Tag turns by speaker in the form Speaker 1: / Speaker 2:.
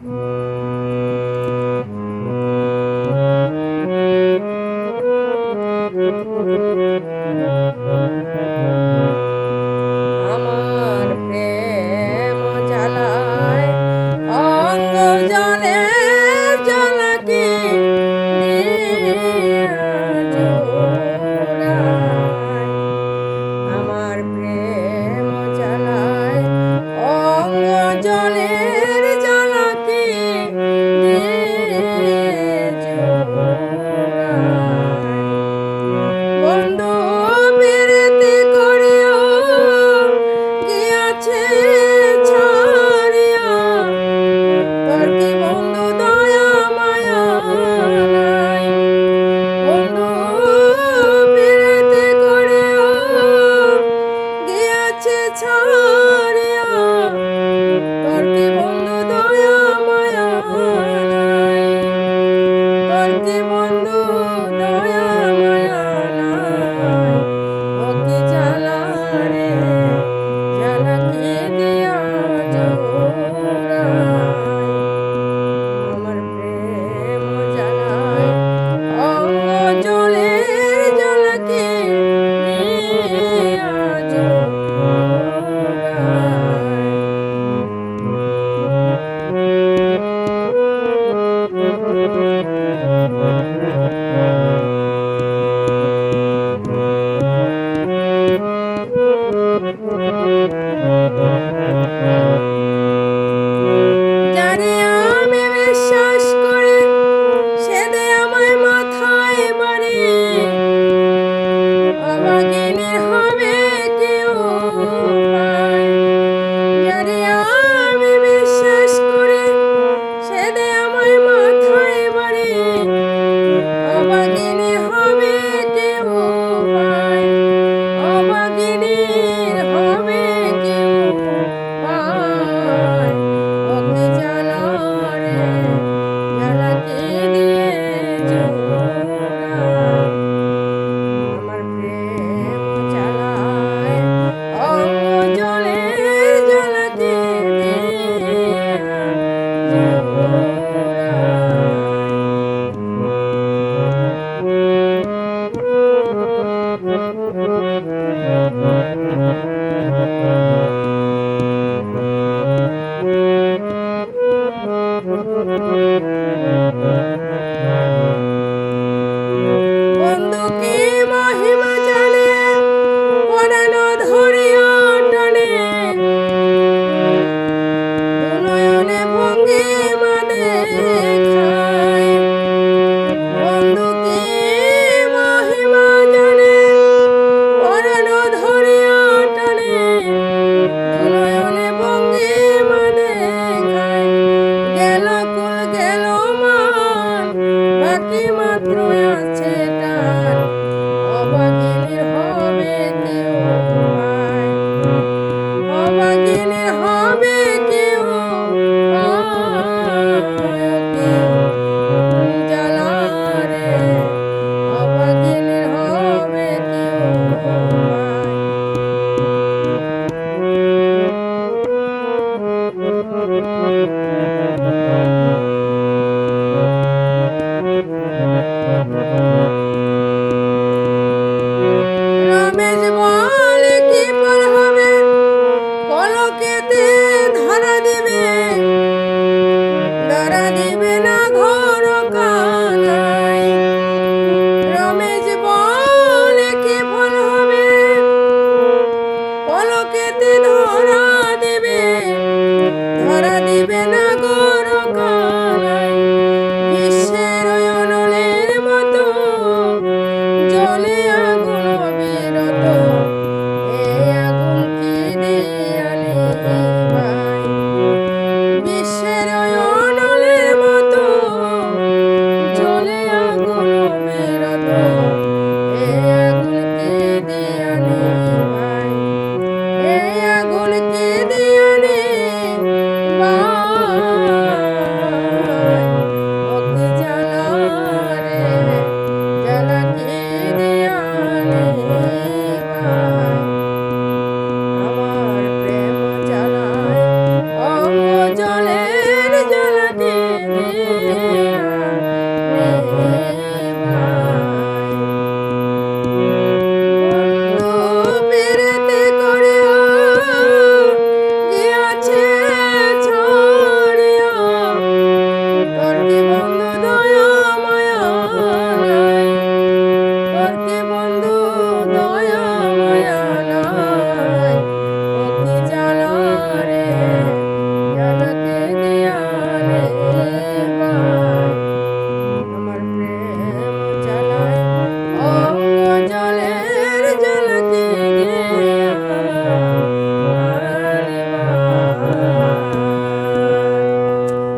Speaker 1: আমার প্রেম জ্বালায় অঙ্গ জলে জ্বালাকে আমার প্রেম জ্বালায় অঙ্গ জলের জ্বালাকে বন্ধু বিরতি করিও গিয়াছে ছাড়িয়া তোর কি বন্ধু দয়া মায়া নাই বন্ধু বিরতি করিও গিয়াছে ছাড়িয়া তোর কি বন্ধু দয়া মায়া নাই তোর কি বন্ধু দয়া মায়া নাই ও কি জ্বালা রে জ্বালা কি দিয়া জোড়ায় আমার প্রেম জ্বালায় অঙ্গ জলের জ্বালাকে দিয়া যারে আমি বিশ্বাস করে সে দে আমায় মাথায় বাড়ি অভাগিনীর হবে কেউ পায় যারে আমি বিশ্বাস করে সে দে আমায় মাথায় বাড়ি অভাগিনী হবে কেউ পায় অভাগিনীর হবে কেউ পায় ওকে জ্বালা রে জ্বালাকে দিয়ে জোড়ায় আমার প্রেম জ্বালায় অঙ্গ জলের জ্বালাকে দিয়ে বন্ধু কি মহিমা জানে পরাণ ধরিয়া টানে দুনয়নে ভঙ্গি মানে খায় বন্ধু কি মহিমা জানে পরাণ ধরিয়া টানে দুনয়নে ভঙ্গি মানে খায় গেল কুল গেল মান বাকি মাত্র আছে টান অভাগিনীর হবে কেউ পায় অভাগিনীর হবে কেউ পায় জ্বালা রে অভাগিনীর হবে কেউ পায়